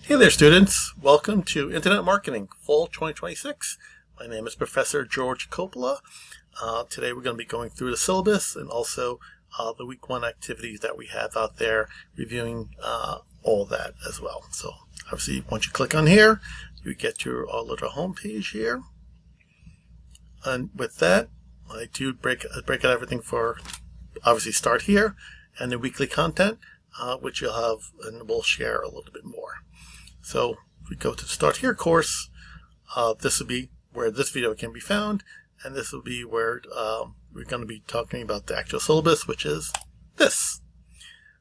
Hey there, students. Welcome to Internet Marketing Fall 2026. My name is Professor George Coppola. Today we're going to be going through the syllabus and also the week one activities that we have out there, reviewing all that as well. So obviously once you click on here, you get your little home page here. And with that, I do break out everything for obviously start here and the weekly content, which you'll have and we'll share a little bit more. So if we go to the Start Here course, this will be where this video can be found, and this will be where we're going to be talking about the actual syllabus, which is this.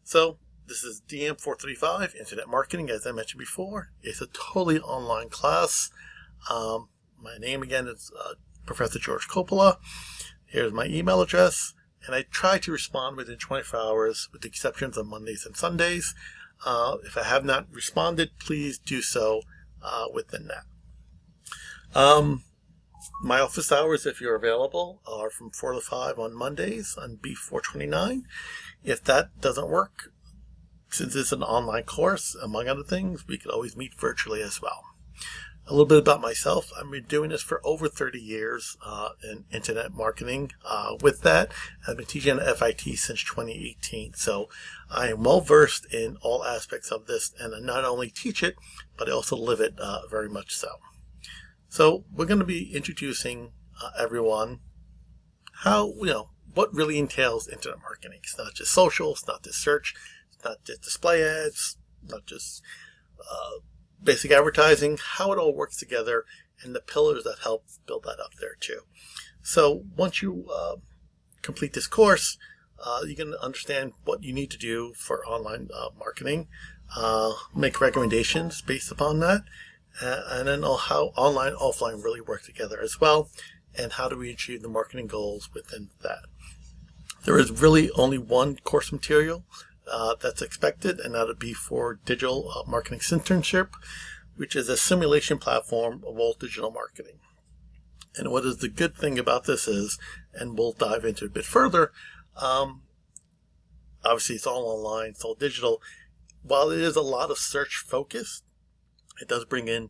So this is DM 435, Internet Marketing, as I mentioned before. It's a totally online class. My name again is Professor George Coppola. Here's my email address, and I try to respond within 24 hours with the exceptions of Mondays and Sundays. If I have not responded, please do so within that. My office hours, if you're available, are from 4 to 5 on Mondays on B429. If that doesn't work, since it's an online course, among other things, we could always meet virtually as well. A little bit about myself. I've been doing this for over 30 years in internet marketing. With that, I've been teaching at FIT since 2018. So I am well versed in all aspects of this, and I not only teach it, but I also live it very much so. So we're going to be introducing everyone how, what really entails internet marketing. It's not just social, it's not just search, it's not just display ads, not just basic advertising, how it all works together, and the pillars that help build that up there too. So once you complete this course, you can understand what you need to do for online marketing, make recommendations based upon that, and then how online, offline really work together as well, and how do we achieve the marketing goals within that. There is really only one course material that's expected, and that would be for Digital Marketing Internship, which is a simulation platform of all digital marketing. And what is the good thing about this is, and we'll dive into it a bit further, obviously it's all online, it's all digital. While it is a lot of search focused, it does bring in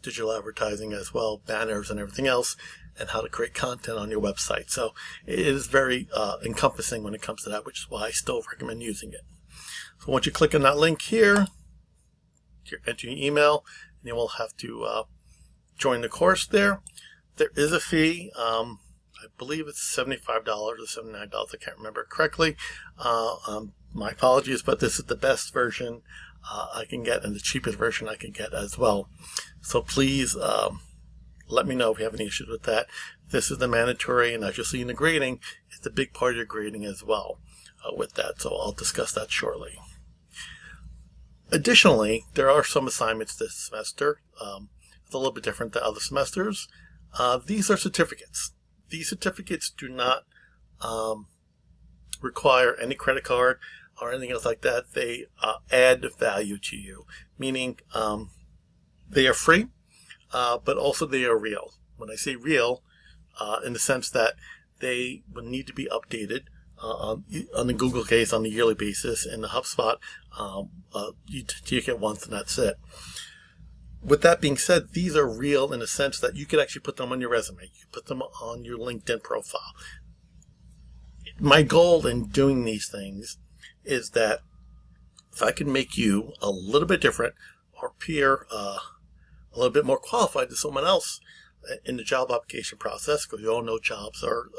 digital advertising as well, banners and everything else, and how to create content on your website. So it is very encompassing when it comes to that, which is why I still recommend using it. So once you click on that link here, you're entering your email, and you will have to join the course there. There is a fee. I believe it's $75 or $79. I can't remember correctly. My apologies, but this is the best version I can get and the cheapest version I can get as well. So please let me know if you have any issues with that. This is the mandatory, and as you'll see in the grading, it's a big part of your grading as well with that. So I'll discuss that shortly. Additionally, there are some assignments this semester. It's a little bit different than other semesters. These are certificates. These certificates do not require any credit card or anything else like that. They add value to you, meaning they are free, but also they are real. When I say real, in the sense that they will need to be updated on the Google case on a yearly basis. In the HubSpot, you take it once and that's it. With that being said, these are real in the sense that you could actually put them on your resume. You put them on your LinkedIn profile. My goal in doing these things is that if I can make you a little bit different or appear a little bit more qualified than someone else in the job application process, because you all know jobs are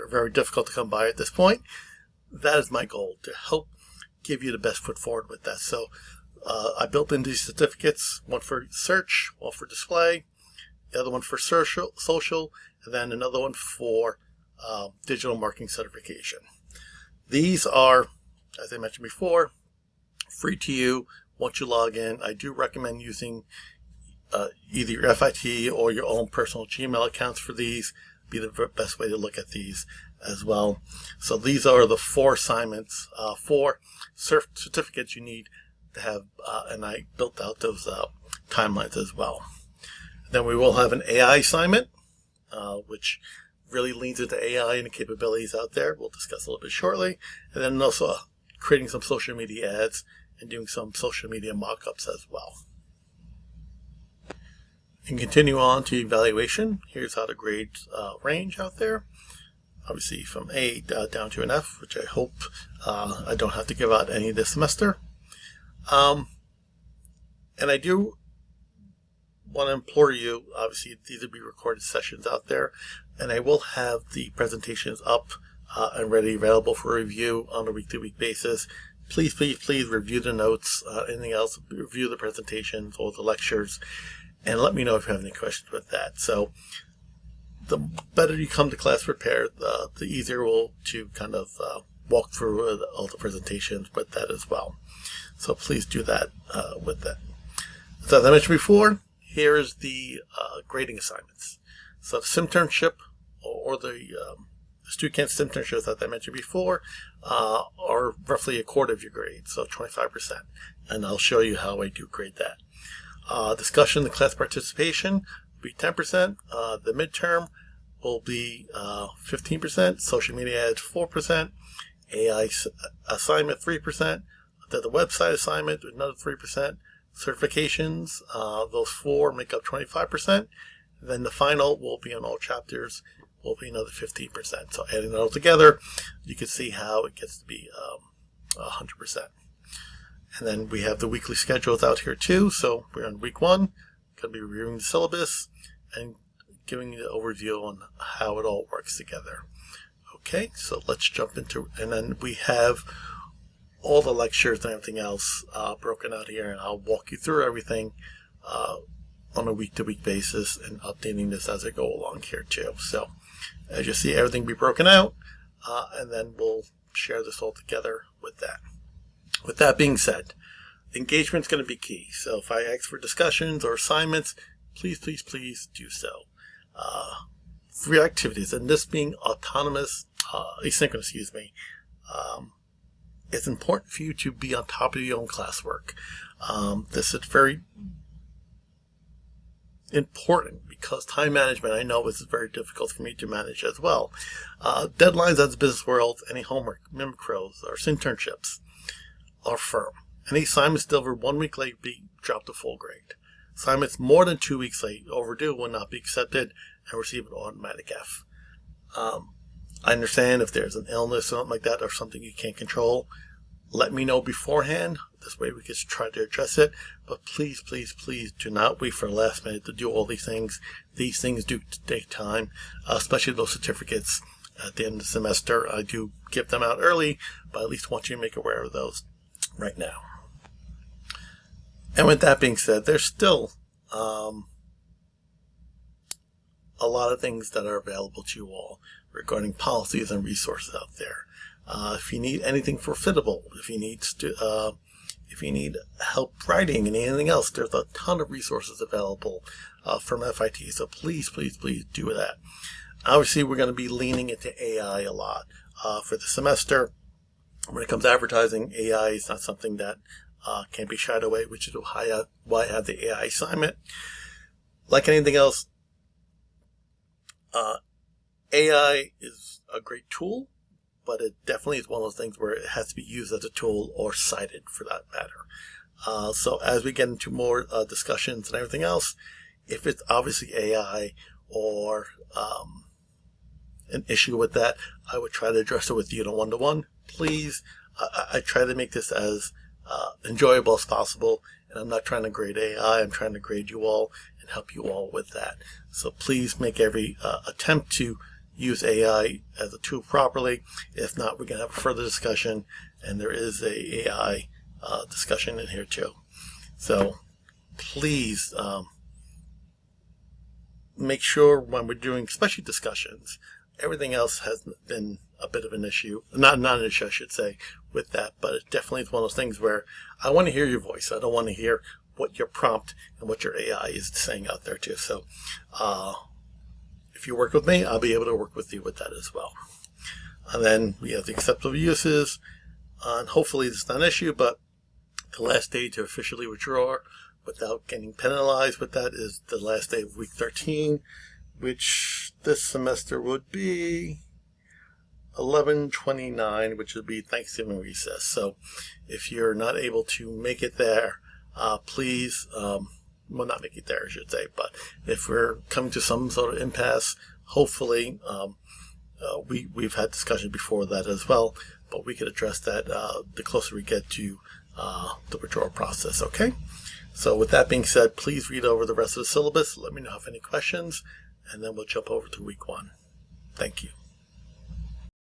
very difficult to come by at this point, that is my goal, to help give you the best foot forward with that. So I built in these certificates, one for search, one for display, the other one for social, and then another one for digital marketing certification. These are, as I mentioned before, free to you once you log in. I do recommend using either your FIT or your own personal Gmail accounts for these. Be the best way to look at these as well. So these are the 4 assignments, 4 certificates you need to have, and I built out those timelines as well. Then we will have an AI assignment, which really leans into AI and the capabilities out there. We'll discuss a little bit shortly. And then also creating some social media ads and doing some social media mock-ups as well. And continue on to evaluation. Here's how the grades range out there. Obviously from A down to an F, which I hope I don't have to give out any this semester. And I do want to implore you, obviously these will be recorded sessions out there, and I will have the presentations up and ready, available for review on a week-to-week basis. Please, please, please review the notes, anything else, review the presentations or the lectures, and let me know if you have any questions with that. So the better you come to class prepared, the easier it will to kind of walk through all the presentations with that as well. So please do that with that. So as I mentioned before, here is the grading assignments. So the simternship or the student simternships that I mentioned before are roughly a quarter of your grade, so 25%. And I'll show you how I do grade that. Discussion and class participation will be 10%. The midterm will be 15%. Social media adds 4%. AI assignment 3%. The website assignment another 3%. Certifications, those 4 make up 25%. Then the final will be on all chapters, will be another 15%. So adding it all together, you can see how it gets to be 100%. And then we have the weekly schedules out here too. So we're on week 1, going to be reviewing the syllabus and giving you an overview on how it all works together. Okay, so let's jump into, and then we have all the lectures and everything else broken out here, and I'll walk you through everything on a week-to-week basis and updating this as I go along here too. So as you see, everything will be broken out, and then we'll share this all together with that. With that being said, engagement is going to be key. So if I ask for discussions or assignments, please, please, please do so. 3 activities, and this being asynchronous, it's important for you to be on top of your own classwork. This is very important because time management, I know, is very difficult for me to manage as well. Deadlines as a business world, any homework, mimicros, or internships are firm. Any assignments delivered 1 week late be dropped to full grade. Assignments more than 2 weeks late overdue will not be accepted and receive an automatic F. I understand if there's an illness or something like that or something you can't control, let me know beforehand. This way we can try to address it. But please, please, please do not wait for the last minute to do all these things. These things do take time, especially those certificates at the end of the semester. I do give them out early, but at least want you to make aware of those right now. And with that being said, there's still a lot of things that are available to you all regarding policies and resources out there. If you need anything for Fitable, if you need help writing and anything else, there's a ton of resources available from FIT. So please, please, please do that. Obviously, we're going to be leaning into AI a lot for the semester. When it comes to advertising, AI is not something that can be shied away, which is why I have the AI assignment. Like anything else, AI is a great tool, but it definitely is one of those things where it has to be used as a tool or cited for that matter. So as we get into more discussions and everything else, if it's obviously AI or an issue with that, I would try to address it with you in a one-to-one. Please, I try to make this as enjoyable as possible, and I'm not trying to grade AI, I'm trying to grade you all and help you all with that. So please make every attempt to use AI as a tool properly. If not, we're going to have a further discussion, and there is a AI discussion in here too. So please make sure when we're doing, especially discussions, everything else has been a bit of an issue. Not an issue, I should say, with that, but it definitely is one of those things where I want to hear your voice. I don't want to hear what your prompt and what your AI is saying out there too. So if you work with me, I'll be able to work with you with that as well. And then we have the acceptable uses, and hopefully this is not an issue, but the last day to officially withdraw without getting penalized with that is the last day of week 13, which this semester would be 11/29, which would be Thanksgiving recess. So if you're not able to make it there, please well, not make it there, I should say, but if we're coming to some sort of impasse, hopefully, we've had discussion before that as well, but we could address that the closer we get to the withdrawal process, okay? So with that being said, please read over the rest of the syllabus. Let me know if any questions, and then we'll jump over to week 1. Thank you.